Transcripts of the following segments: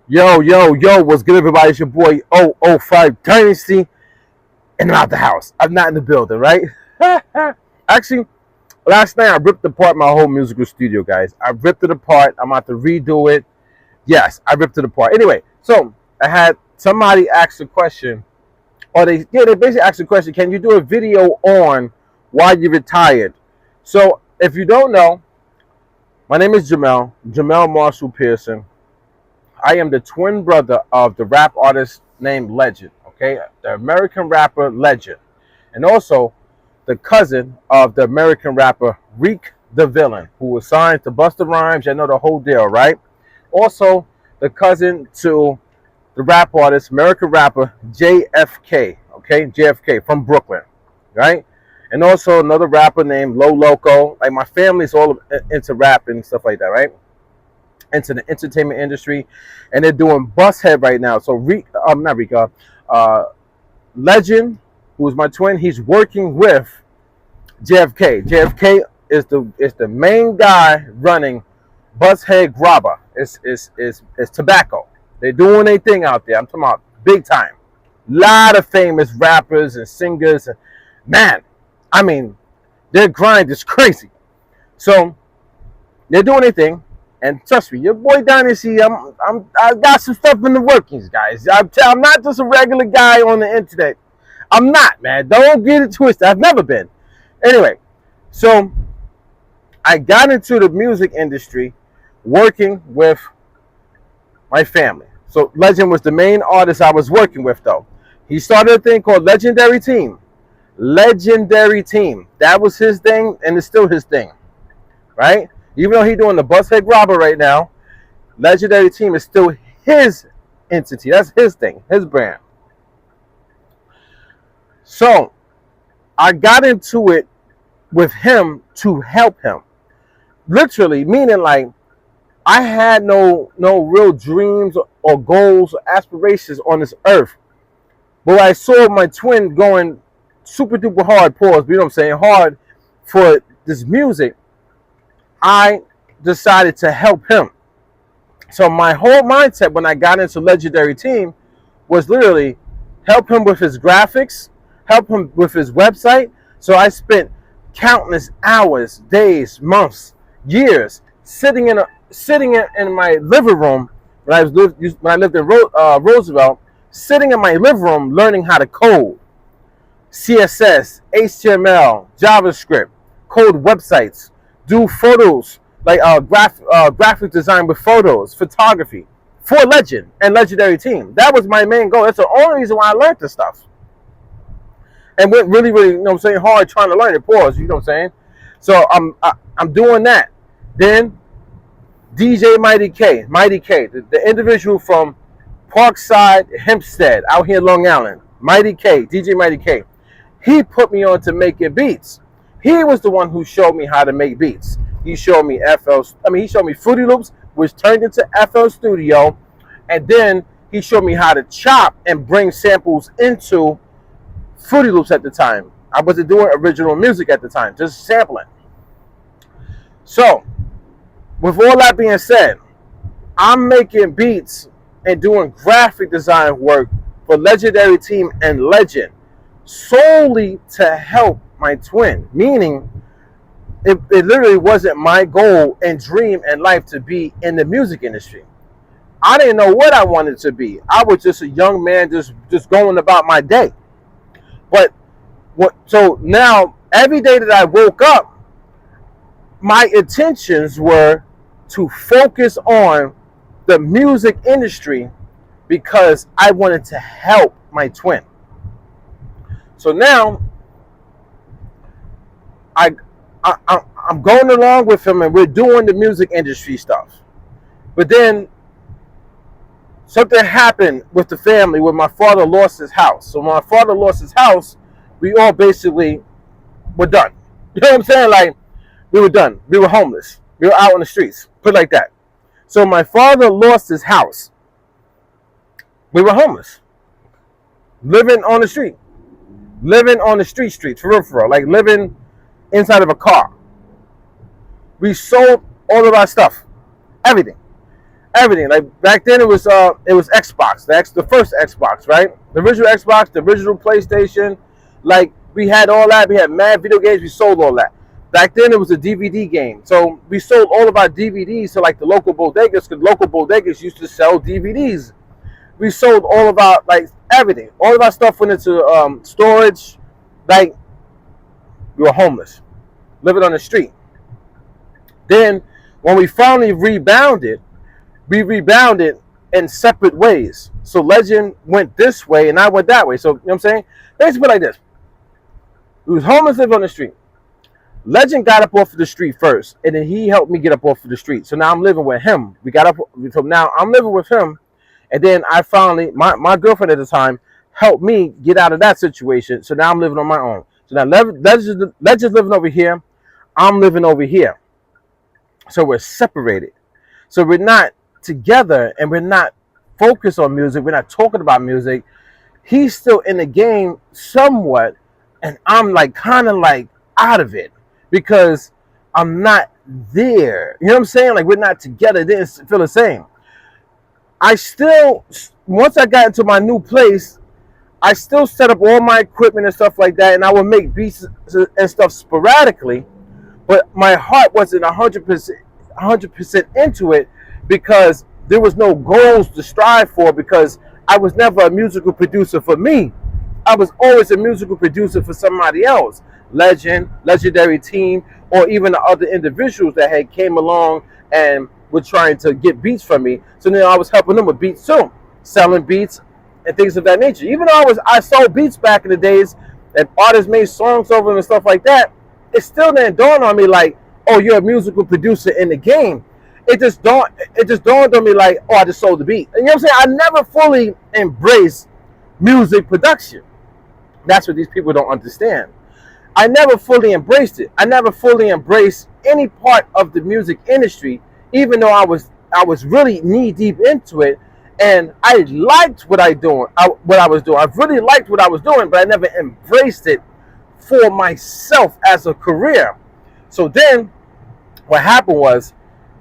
Yo, what's good, everybody? It's your boy oO5 Dynasty, and I'm out the house. I'm not in the building, right? Actually, last night I ripped apart my whole musical studio, guys. I ripped it apart. I'm about to redo it. Yes, I ripped it apart. Anyway, so I had somebody ask a question, or they basically asked the question, can you do a video on why you retired? So if you don't know, my name is Jamel Marshall Pearson. I am the twin brother of the rap artist named Legend, okay? The American rapper Legend. And also the cousin of the American rapper Reek the Villain, who was signed to Busta Rhymes. You know the whole deal, right? Also the cousin to the rap artist, American rapper JFK, okay? JFK from Brooklyn, right? And also another rapper named Low Loco. Like, my family's all into rap and stuff like that, right? Into the entertainment industry, and they're doing Bushead right now. So Legend, who is my twin, he's working with JFK. JFK is the main guy running Bushead Grabba. It's tobacco. They're doing their thing out there. I'm talking about big time. Lot of famous rappers and singers. Man, I mean, their grind is crazy. So they're doing their thing. And trust me, your boy Dynasty, I got some stuff in the workings, guys. I'm not just a regular guy on the internet. I'm not, man. Don't get it twisted. I've never been. Anyway, so I got into the music industry working with my family. So Legend was the main artist I was working with, though. He started a thing called Legendary Team. Legendary Team. That was his thing, and it's still his thing, right? Even though he's doing the Bushead Robber right now, Legendary Team is still his entity. That's his thing, his brand. So I got into it with him to help him. Literally, meaning like I had no real dreams or goals or aspirations on this earth. But I saw my twin going super duper hard, you know what I'm saying, hard for this music. I decided to help him. So my whole mindset when I got into Legendary Team was literally help him with his graphics, help him with his website. So I spent countless hours, days, months, years sitting in my living room when I lived in Roosevelt, sitting in my living room learning how to code CSS, HTML, JavaScript, code websites, do photos, like graphic design with photos, photography for Legend and Legendary Team. That was my main goal. That's the only reason why I learned this stuff. And went really, you know what I'm saying, hard trying to learn it, you know what I'm saying? So I'm doing that. Then DJ Mighty K, the individual from Parkside, Hempstead, out here in Long Island, DJ Mighty K, he put me on to making beats. He was the one who showed me how to make beats. He showed me he showed me Fruity Loops, which turned into FL Studio, and then he showed me how to chop and bring samples into Fruity Loops at the time. I wasn't doing original music at the time, just sampling. So, with all that being said, I'm making beats and doing graphic design work for Legendary Team and Legend solely to help my twin, meaning it literally wasn't my goal and dream in life to be in the music industry. I didn't know what I wanted to be. I was just a young man just going about my day. But so now every day that I woke up, my intentions were to focus on the music industry because I wanted to help my twin. So now I'm going along with him and we're doing the music industry stuff. But then something happened with the family when my father lost his house. So when my father lost his house, we all basically were done. You know what I'm saying? Like, we were done. We were homeless. We were out on the streets. Put it like that. So my father lost his house. We were homeless. Living on the street. Living on the street, for real. Like living inside of a car. We sold all of our stuff. Everything. everything. Like back then, it was Xbox, the first Xbox, right? The original Xbox, the original PlayStation. Like we had all that. We had mad video games. We sold all that. Back then, it was a DVD game, so we sold all of our DVDs to like the local bodegas, because local bodegas used to sell DVDs. We sold all of our like everything. All of our stuff went into storage. Like we were homeless, living on the street. Then, when we finally rebounded, we rebounded in separate ways. So Legend went this way and I went that way. So, you know what I'm saying? Basically like this. We was homeless, living on the street. Legend got up off of the street first, and then he helped me get up off of the street. So now I'm living with him. We got up, so now I'm living with him. And then I finally, my girlfriend at the time, helped me get out of that situation. So now I'm living on my own. So now Legend's living over here. I'm living over here. So we're separated. So we're not together, and we're not focused on music. We're not talking about music. He's still in the game somewhat, and I'm like kind of like out of it because I'm not there. You know what I'm saying? Like we're not together. It didn't feel the same. I still, once I got into my new place, I still set up all my equipment and stuff like that, and I would make beats and stuff sporadically. But my heart wasn't 100% into it because there was no goals to strive for, because I was never a musical producer for me. I was always a musical producer for somebody else. Legendary Team, or even the other individuals that had came along and were trying to get beats from me. So then I was helping them with beats too, selling beats and things of that nature. Even though I sold beats back in the days and artists made songs over them and stuff like that, it still didn't dawn on me like, oh, you're a musical producer in the game. It just dawned on me like, oh, I just sold the beat. And you know what I'm saying? I never fully embraced music production. That's what these people don't understand. I never fully embraced it. I never fully embraced any part of the music industry, even though I was really knee deep into it, and I liked what I was doing. I really liked what I was doing, but I never embraced it for myself as a career. So then, what happened was,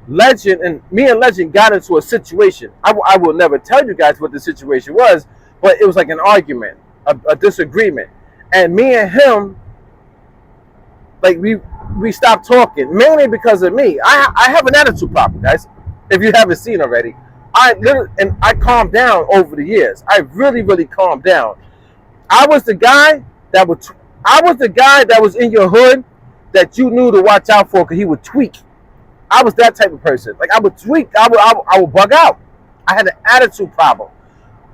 Legend and Legend got into a situation. I will never tell you guys what the situation was, but it was like an argument, a disagreement, and me and him, like we stopped talking, mainly because of me. I have an attitude problem, guys. If you haven't seen already, I calmed down over the years. I really calmed down. I was the guy that was in your hood that you knew to watch out for because he would tweak. I was that type of person. Like I would tweak. I would bug out. I had an attitude problem,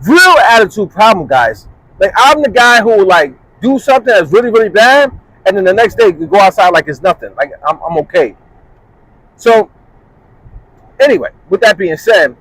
real attitude problem, guys. Like I'm the guy who would like do something that's really bad, and then the next day you go outside like it's nothing. Like I'm okay. So anyway, with that being said,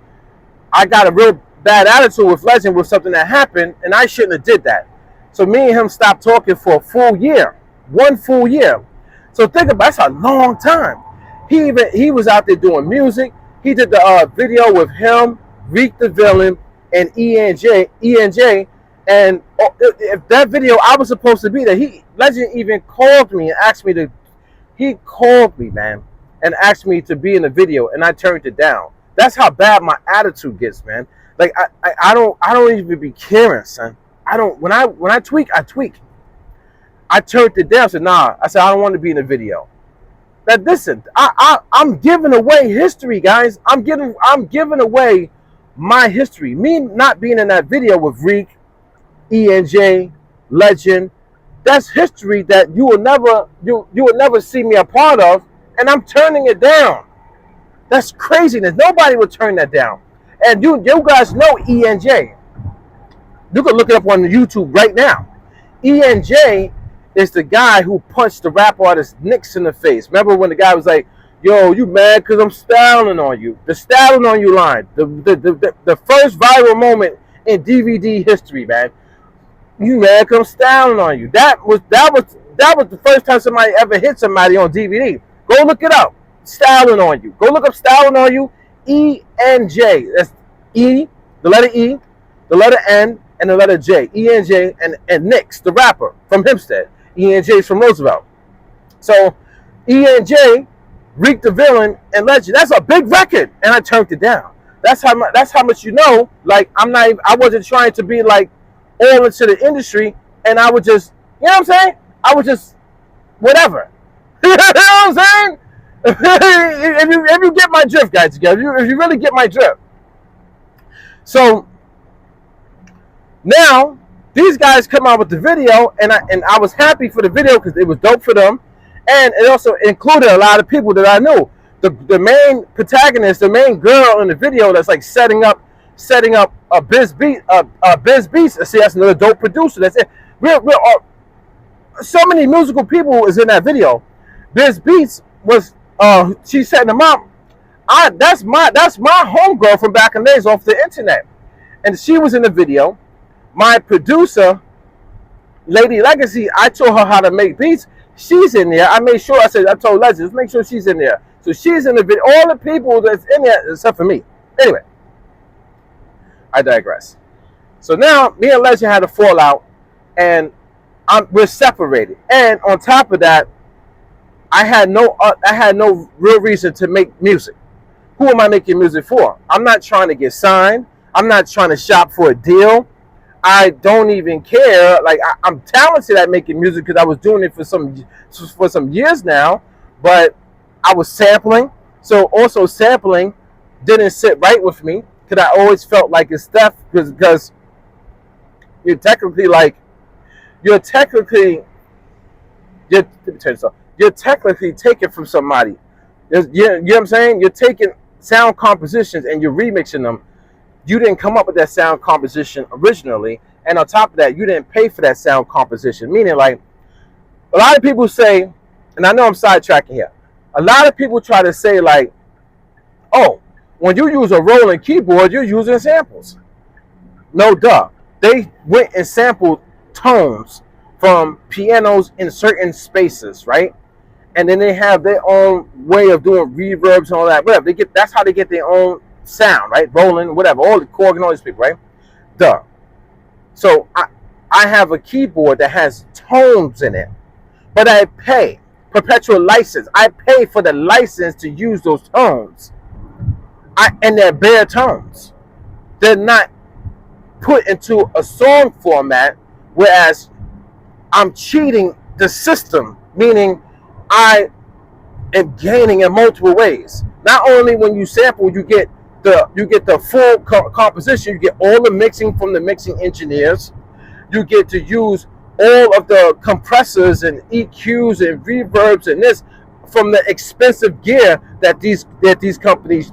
I got a real bad attitude with Legend with something that happened, and I shouldn't have did that. So me and him stopped talking for a full year, 1 full year. So think about it, that's a long time. He was out there doing music. He did the video with him, Reek the Villain, and ENJ. And if that video, I was supposed to be there. Legend even called me and asked me to. He called me, man, and asked me to be in the video, and I turned it down. That's how bad my attitude gets, man. Like I don't even be caring, son. I don't. When I tweak, I tweak. I turned it down. Said nah. I said I don't want to be in the video. Now listen, I'm giving away history, guys. I'm giving away my history. Me not being in that video with Reek, ENJ, Legend, that's history that you will never see me a part of, and I'm turning it down. That's craziness. Nobody would turn that down. And you guys know ENJ. You can look it up on YouTube right now. ENJ is the guy who punched the rap artist Nicks in the face. Remember when the guy was like, yo, you mad because I'm styling on you? The styling on you line. The first viral moment in DVD history, man. You mad because I'm styling on you. That was the first time somebody ever hit somebody on DVD. Go look it up. Styling on you. Go look up styling on you. ENJ. That's E, the letter E, the letter N, and the letter J. ENJ and Nicks, the rapper from Hempstead. ENJ is from Roosevelt. So ENJ, Reek the Villain, and Legend. That's a big record. And I turned it down. That's how much you know. Like I wasn't trying to be like all into the industry, and I would just, you know what I'm saying? I would just whatever. You know what I'm saying? If you get my drift, guys, if you really get my drift. So now these guys come out with the video, and I was happy for the video because it was dope for them, and it also included a lot of people that I knew. The main protagonist, the main girl in the video, that's like setting up a Biz Beats. See, that's another dope producer. That's it. We're so many musical people is in that video. Biz Beats was she's setting them up. That's my homegirl from back in the days off the internet, and she was in the video. My producer, Lady Legacy, I told her how to make beats. She's in there. I made sure. I told Legends, make sure she's in there. So she's in the video. All the people that's in there except for me. Anyway, I digress. So now me and Legend had a fallout, and we're separated. And on top of that, I had no real reason to make music. Who am I making music for? I'm not trying to get signed. I'm not trying to shop for a deal. I don't even care. Like I'm talented at making music because I was doing it for some years now, but I was sampling. So also sampling didn't sit right with me because I always felt like it's theft because you're technically taking from somebody. You know what I'm saying? You're taking sound compositions and you're remixing them. You didn't come up with that sound composition originally, and on top of that, you didn't pay for that sound composition. Meaning, like, a lot of people say, and I know I'm sidetracking here, a lot of people try to say, like, oh, when you use a rolling keyboard, you're using samples. No, duh. They went and sampled tones from pianos in certain spaces, right? And then they have their own way of doing reverbs and all that. Whatever. That's how they get their own sound, right? Rolling, whatever, all the Korg and all these people, right? Duh. So I have a keyboard that has tones in it, but I pay perpetual license. I pay for the license to use those tones. And they're bare tones. They're not put into a song format, whereas I'm cheating the system, meaning I am gaining in multiple ways. Not only when you sample, you get the full composition. You get all the mixing from the mixing engineers. You get to use all of the compressors and EQs and reverbs and this from the expensive gear that these companies,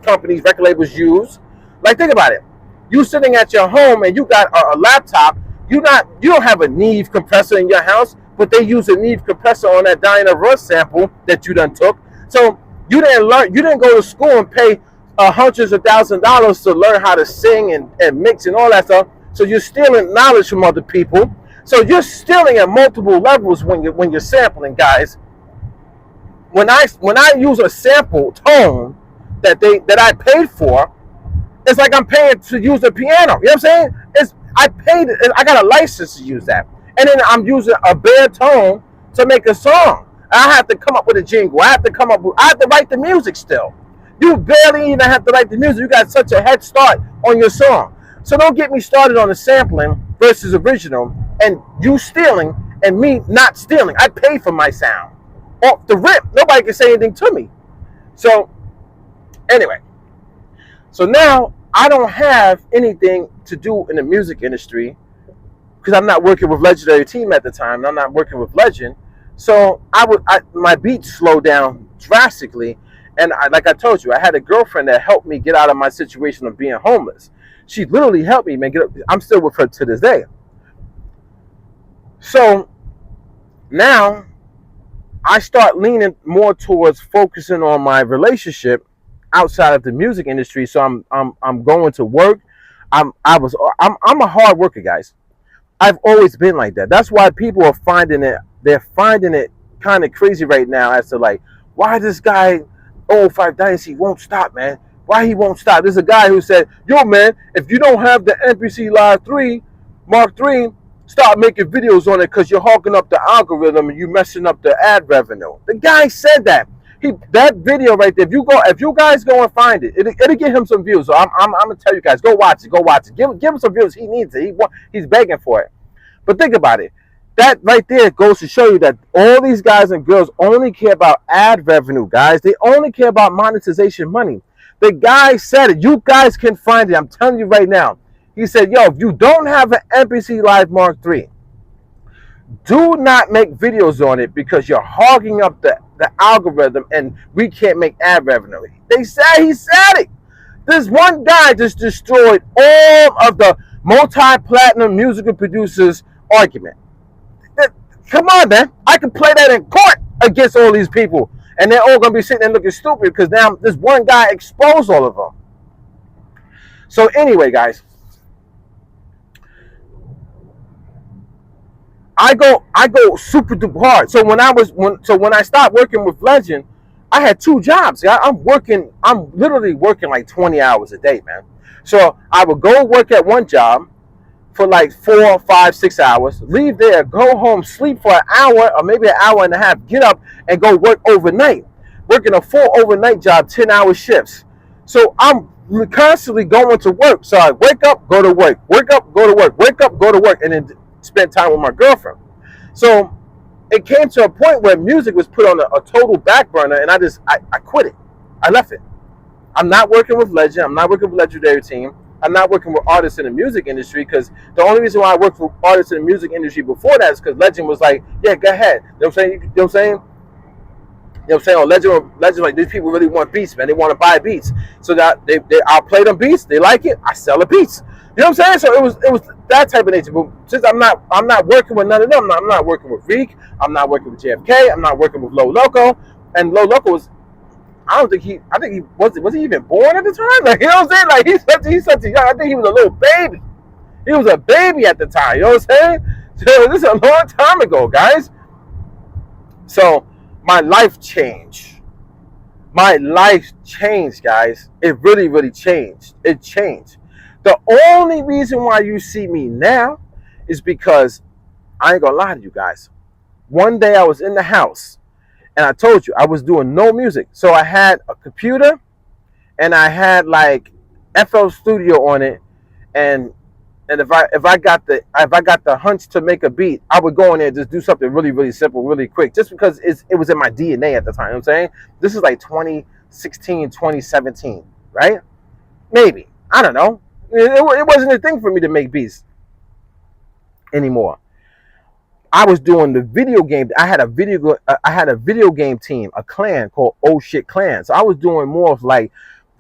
companies, record labels use. Like, think about it. You sitting at your home and you got a laptop. You don't have a Neve compressor in your house, but they use a Neve compressor on that Diana Ross sample that you done took. So you didn't go to school and pay hundreds of thousands of dollars to learn how to sing and mix and all that stuff. So you're stealing knowledge from other people. So you're stealing at multiple levels when you're sampling, guys. When I use a sample tone that I paid for, it's like I'm paying to use the piano. You know what I'm saying? I got a license to use that. And then I'm using a bare tone to make a song. I have to come up with a jingle. I have to write the music still. You barely even have to write the music. You got such a head start on your song. So don't get me started on the sampling versus original and you stealing and me not stealing. I pay for my sound. Off the rip, nobody can say anything to me. So anyway, so now I don't have anything to do in the music industry because I'm not working with Legendary Team at the time. I'm not working with Legend. So my beats slowed down drastically. And like I told you, I had a girlfriend that helped me get out of my situation of being homeless. She literally helped me, man. I'm still with her to this day. So now I start leaning more towards focusing on my relationship outside of the music industry. So I'm going to work. I'm a hard worker, guys. I've always been like that. That's why people are finding it kind of crazy right now as to like why this guy oO5 Dynasty won't stop, man. Why he won't stop? There's a guy who said, yo, man, if you don't have the MPC Live 3 Mark 3, stop making videos on it because you're hawking up the algorithm and you're messing up the ad revenue. The guy said that. That video right there. If you guys go and find it, it'll get him some views. So I'm gonna tell you guys, go watch it. Give him some views. He needs it. He's begging for it. But think about it. That right there goes to show you that all these guys and girls only care about ad revenue, guys. They only care about monetization money. The guy said it. You guys can find it. I'm telling you right now. He said, yo, if you don't have an MPC Live Mark III, do not make videos on it because you're hogging up the algorithm and we can't make ad revenue. He said it. This one guy just destroyed all of the multi-platinum musical producers' argument. Come on, man. I can play that in court against all these people. And they're all going to be sitting there looking stupid because now this one guy exposed all of them. So anyway, guys. I go super duper hard. So when I stopped working with Legend, I had 2 jobs. I'm literally working like 20 hours a day, man. So I would go work at one job for like 4, 5, 6 hours, leave there, go home, sleep for an hour or maybe an hour and a half, get up and go work overnight, working a full overnight job, 10-hour shifts. So I'm constantly going to work. So I wake up, go to work, wake up, go to work, wake up, go to work, and then spend time with my girlfriend. So it came to a point where music was put on a total back burner, and I quit it. I left it. I'm not working with Legend. I'm not working with Legendary Team. I'm not working with artists in the music industry because the only reason why I worked with artists in the music industry before that is because Legend was like, yeah, go ahead. You know what I'm saying? You know what I'm saying? You know what I'm saying? Oh, Legend, like, these people really want beats, man. They want to buy beats. So that I'll play them beats. They like it. I sell the beats. You know what I'm saying? So it was that type of nature. But since I'm not working with none of them. I'm not working with Reek. I'm not working with JFK. I'm not working with Low Loco. And Low Loco was, I think he was he even born at the time? Like, you know what I'm saying? Like he's such a young, I think he was a little baby. He was a baby at the time, you know what I'm saying? So this is a long time ago, guys. So my life changed. My life changed, guys. It really, really changed. It changed. The only reason why you see me now is because I ain't gonna lie to you guys. One day I was in the house and I told you I was doing no music. So I had a computer and I had like FL Studio on it, and if I got the hunch to make a beat, I would go in there and just do something really, really simple, really quick, just because it was in my DNA at the time. You know what I'm saying? This is like 2016, 2017, right? Maybe. I don't know. It wasn't a thing for me to make beats anymore. I was doing the video game. I had a video game team, a clan called Oh Shit Clan. So I was doing more of like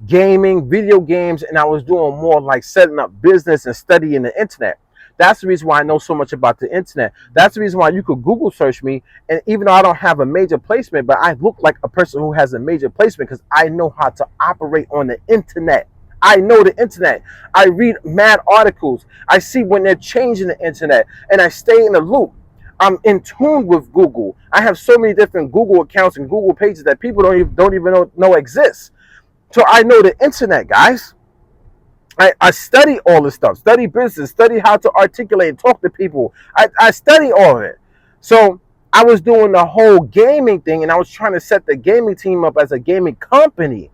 gaming, video games, and I was doing more like setting up business and studying the internet. That's the reason why I know so much about the internet. That's the reason why you could Google search me, and even though I don't have a major placement, but I look like a person who has a major placement because I know how to operate on the internet. I know the internet. I read mad articles. I see when they're changing the internet, and I stay in the loop. I'm in tune with Google. I have so many different Google accounts and Google pages that people don't even know exist. So I know the internet, guys. I study all this stuff, study business, study how to articulate and talk to people. I study all of it. So I was doing the whole gaming thing, and I was trying to set the gaming team up as a gaming company.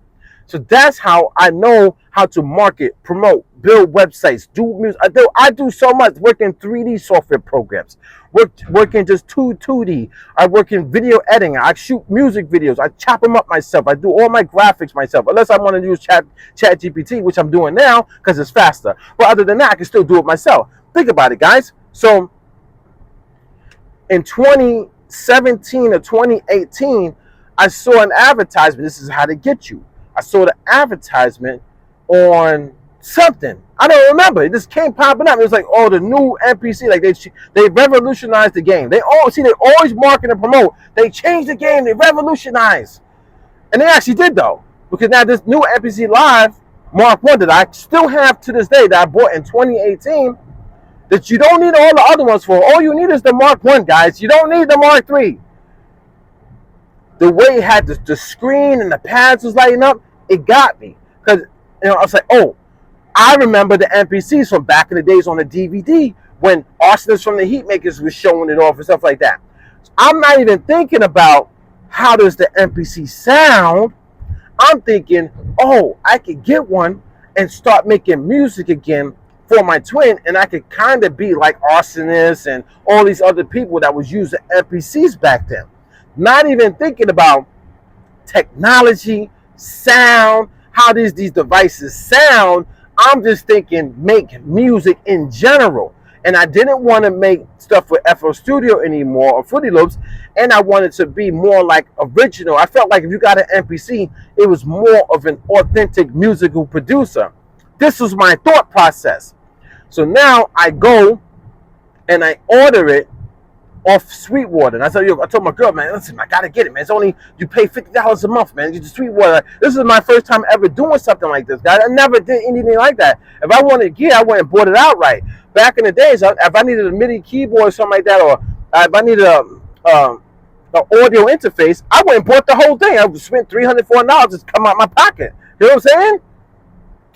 So that's how I know how to market, promote, build websites, do music. I do so much. Work in 3D software programs. Work in just 2D. I work in video editing. I shoot music videos. I chop them up myself. I do all my graphics myself. Unless I want to use Chat GPT, which I'm doing now because it's faster. But other than that, I can still do it myself. Think about it, guys. So in 2017 or 2018, I saw an advertisement. This is how to get you. I saw the advertisement on something. I don't remember. It just came popping up. It was like, oh, the new NPC. Like they revolutionized the game. They always market and promote. They changed the game. They revolutionized. And they actually did, though. Because now this new NPC Live Mark 1 that I still have to this day that I bought in 2018, that you don't need all the other ones for. All you need is the Mark 1, guys. You don't need the Mark 3. The way it had the screen and the pads was lighting up, it got me. Because, I was like, oh, I remember the NPCs from back in the days on the DVD when Arsonist from the Heatmakers was showing it off and stuff like that. So I'm not even thinking about how does the MPC sound? I'm thinking, oh, I could get one and start making music again for my twin, and I could kind of be like Arsonist and all these other people that was using MPCs back then. Not even thinking about technology, sound, how these devices sound. I'm just thinking make music in general. And I didn't want to make stuff for FL Studio anymore or Fruity Loops, and I wanted to be more like original. I felt like if you got an MPC, it was more of an authentic musical producer. This was my thought process. So now I go and I order it off Sweetwater. And I told my girl, man, listen, I gotta get it, man. It's only, you pay $50 a month, man. You just Sweetwater. This is my first time ever doing something like this, guys. I never did anything like that. If I wanted gear, I went and bought it outright. Back in the days, if I needed a MIDI keyboard or something like that, or if I needed an audio interface, I went and bought the whole thing. I spent $300, $400 just come out my pocket. You know what I'm saying?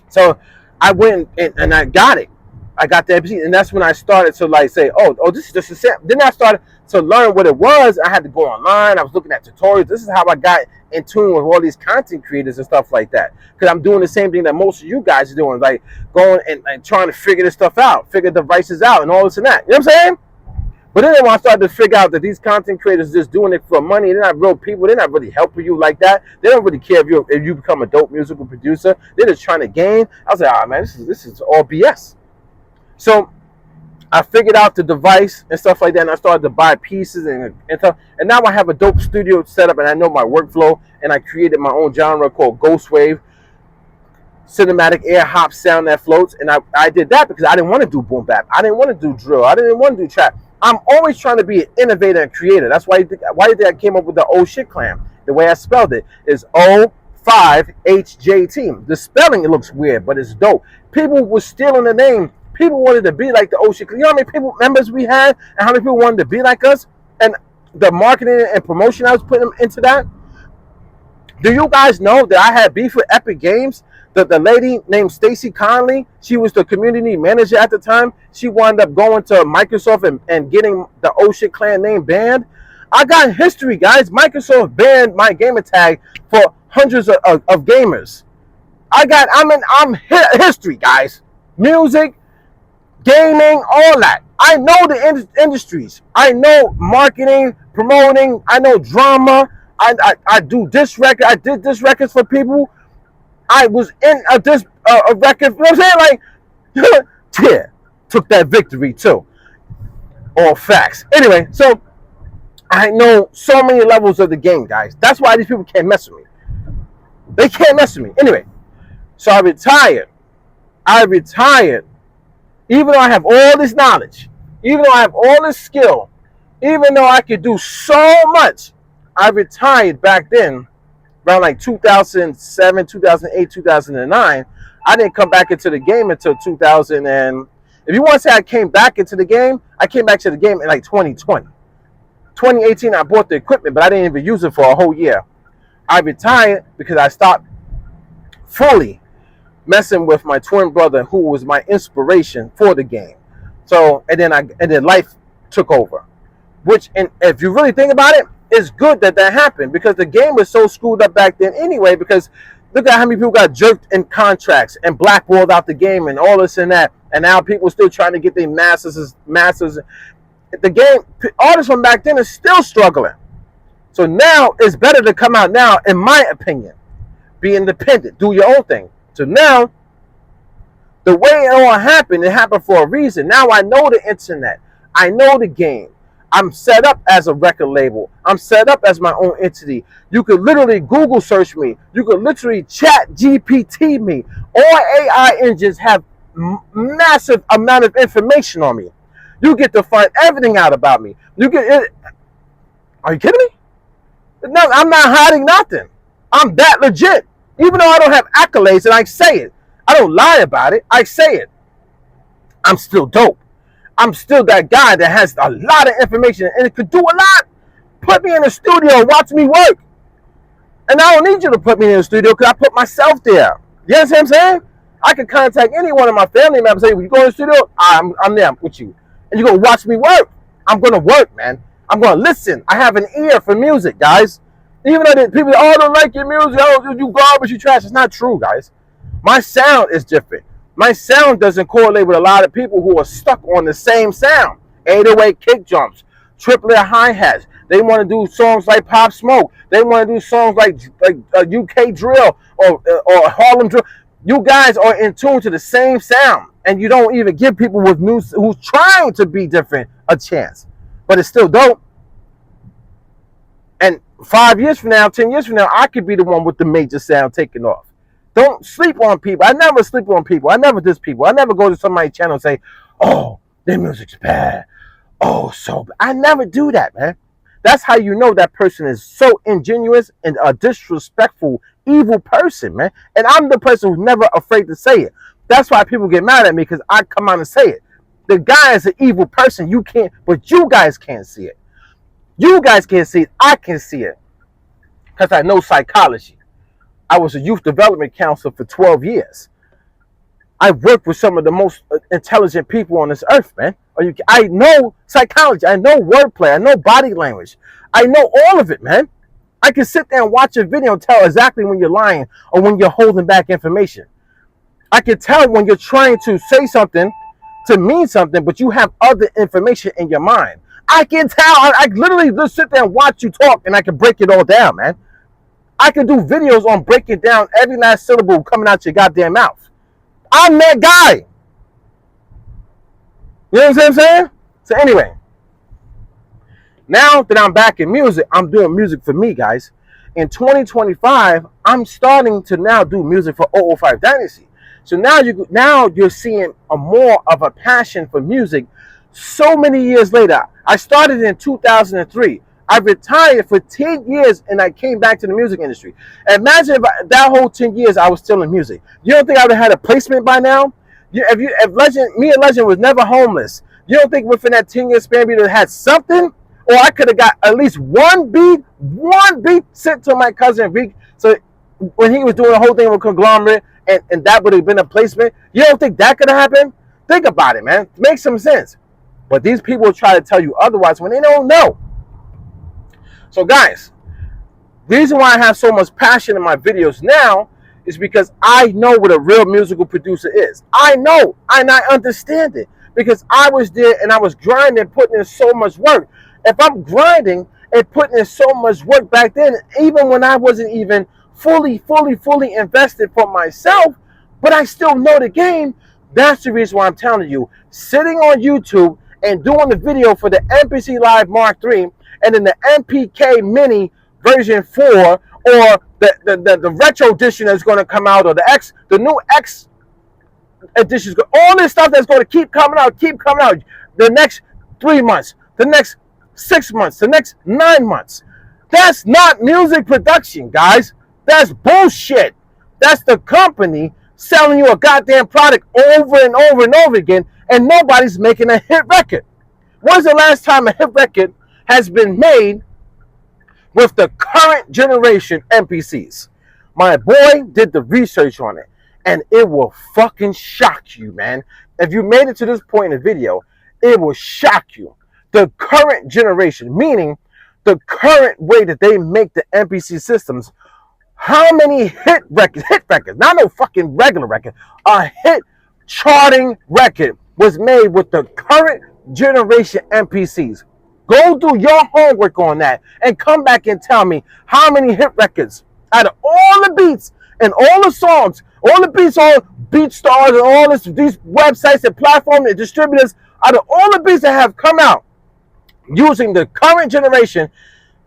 So I went and I got it. I got the MPC, and that's when I started to like say, oh, this is just a set. Then I started to learn what it was. I had to go online. I was looking at tutorials. This is how I got in tune with all these content creators and stuff like that. Because I'm doing the same thing that most of you guys are doing, like going and trying to figure this stuff out, figure devices out, and all this and that. You know what I'm saying? But then when I started to figure out that these content creators are just doing it for money, they're not real people. They're not really helping you like that. They don't really care if you become a dope musical producer. They're just trying to gain. I was like, oh man, this is all BS. So I figured out the device and stuff like that, and I started to buy pieces and stuff. And now I have a dope studio set up, and I know my workflow, and I created my own genre called Ghost Wav, cinematic air hop sound that floats. And I did that because I didn't want to do boom bap. I didn't want to do drill. I didn't want to do trap. I'm always trying to be an innovator and creator. That's why you think I came up with the O shit clan. The way I spelled it is oO5HJT. The spelling, it looks weird, but it's dope. People were stealing the name. People wanted to be like the ocean. You know how many people members we had and how many people wanted to be like us? And the marketing and promotion I was putting them into that. Do you guys know that I had beef with Epic Games? The lady named Stacy Conley, she was the community manager at the time. She wound up going to Microsoft and getting the O shit clan name banned. I got history, guys. Microsoft banned my gamer tag for hundreds of gamers. I'm history, guys. Music, gaming, all that. I know the industries. I know marketing, promoting. I know drama. I do this record. I did this records for people. I was in a record. You know what I'm saying? Like, yeah, took that victory too. All facts. Anyway, so I know so many levels of the game, guys. That's why these people can't mess with me. They can't mess with me. Anyway, so I retired. Even though I have all this knowledge, even though I have all this skill, even though I could do so much, I retired back then, around like 2007, 2008, 2009. I didn't come back into the game until 2000. And if you want to say I came back into the game, I came back to the game in like 2020. 2018, I bought the equipment, but I didn't even use it for a whole year. I retired because I stopped fully messing with my twin brother, who was my inspiration for the game. So, and then life took over. Which, and if you really think about it, it's good that happened, because the game was so screwed up back then anyway. Because look at how many people got jerked in contracts and blackballed out the game and all this and that. And now people are still trying to get their masters. The game, artists from back then are still struggling. So now it's better to come out now, in my opinion. Be independent, do your own thing. So now, the way it all happened, it happened for a reason. Now I know the internet. I know the game. I'm set up as a record label. I'm set up as my own entity. You could literally Google search me. You could literally chat GPT me. All AI engines have massive amount of information on me. You get to find everything out about me. You get it. Are you kidding me? No, I'm not hiding nothing. I'm that legit. Even though I don't have accolades, and I say it. I don't lie about it. I say it. I'm still dope. I'm still that guy that has a lot of information and it could do a lot. Put me in the studio and watch me work. And I don't need you to put me in the studio because I put myself there. You understand what I'm saying? I can contact any one of my family members and say, when you go in the studio, I'm there, I'm with you. And you're going to watch me work. I'm going to work, man. I'm going to listen. I have an ear for music, guys. Even though people say, oh, I don't like your music, oh, you garbage, you trash. It's not true, guys. My sound is different. My sound doesn't correlate with a lot of people who are stuck on the same sound. 808 kick drums, triplet hi-hats. They want to do songs like Pop Smoke. They want to do songs like UK drill or Harlem drill. You guys are in tune to the same sound, and you don't even give people with new who's trying to be different a chance. But it's still dope. And 5 years from now, 10 years from now, I could be the one with the major sound taking off. Don't sleep on people. I never sleep on people. I never diss people. I never go to somebody's channel and say, oh, their music's bad. Oh, so bad. I never do that, man. That's how you know that person is so ingenuous and a disrespectful, evil person, man. And I'm the person who's never afraid to say it. That's why people get mad at me, because I come out and say it. The guy is an evil person. You can't, but you guys can't see it. You guys can't see it. I can see it because I know psychology. I was a youth development counselor for 12 years. I worked with some of the most intelligent people on this earth, man. I know psychology. I know wordplay. I know body language. I know all of it, man. I can sit there and watch a video and tell exactly when you're lying or when you're holding back information. I can tell when you're trying to say something to mean something, but you have other information in your mind. I can tell. I literally just sit there and watch you talk, and I can break it all down, man. I can do videos on breaking down every last syllable coming out your goddamn mouth. I'm that guy. You know what I'm saying? So anyway, now that I'm back in music, I'm doing music for me, guys. In 2025, I'm starting to now do music for oO5 Dynasty. So now you're seeing a more of a passion for music. So many years later, I started in 2003. I retired for 10 years and I came back to the music industry. Imagine if that whole 10 years I was still in music. You don't think I would have had a placement by now? If Legend was never homeless, you don't think within that 10-year span we would have had something? Or I could have got at least one beat sent to my cousin Rick. So when he was doing the whole thing with Conglomerate, and that would have been a placement, you don't think that could have happened? Think about it, man. Make some sense. But these people try to tell you otherwise when they don't know. So guys, reason why I have so much passion in my videos now is because I know what a real musical producer is. I know, and I understand it because I was there and I was grinding, putting in so much work. If I'm grinding and putting in so much work back then, even when I wasn't even fully invested for myself, but I still know the game, that's the reason why I'm telling you, sitting on YouTube and doing the video for the MPC Live Mark III and then the MPK Mini version 4 or the retro edition that's going to come out, or the new X edition, all this stuff that's going to keep coming out the next 3 months, the next 6 months, the next 9 months. That's not music production, guys. That's bullshit. That's the company selling you a goddamn product over and over and over again, and nobody's making a hit record. When's the last time a hit record has been made with the current generation MPCs? My boy did the research on it, and it will fucking shock you, man. If you made it to this point in the video, it will shock you. The current generation, meaning the current way that they make the MPC systems, how many hit records, not no fucking regular record, a hit charting record was made with the current generation MPCs. Go do your homework on that and come back and tell me how many hit records out of all the beats and all the songs, all the beats, all BeatStars and all these websites and platforms and distributors, out of all the beats that have come out using the current generation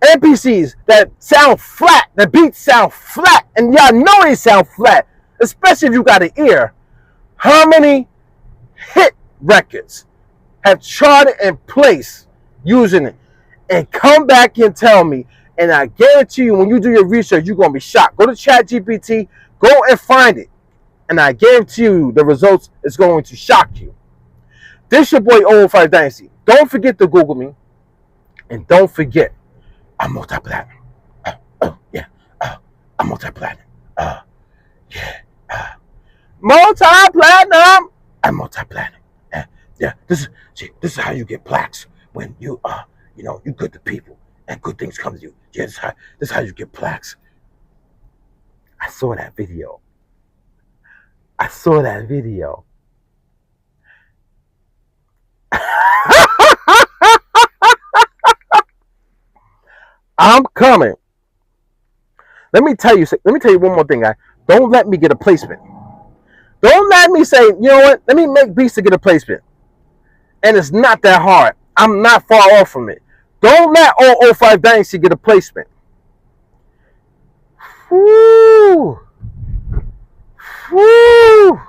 MPCs that sound flat, the beats sound flat, and y'all know they sound flat, especially if you got an ear. How many hit records have charted in place using it? And come back and tell me, and I guarantee you when you do your research, you're going to be shocked. Go to ChatGPT, go and find it, and I guarantee you the results is going to shock you. This your boy oO5 Dynasty. Don't forget to Google me, and don't forget, I'm multi-platinum. I'm multi-platinum. Multi-platinum. I'm multi-platinum. Yeah, this is how you get plaques when you you good to people. and good things come to you. Yeah, this is how you get plaques. I saw that video. I saw that video. I'm coming. Let me tell you one more thing, guy. Don't let me get a placement. Don't let me say, you know what? Let me make beats to get a placement. And it's not that hard. I'm not far off from it. Don't let oO5 Dynasty get a placement. Woo! Woo!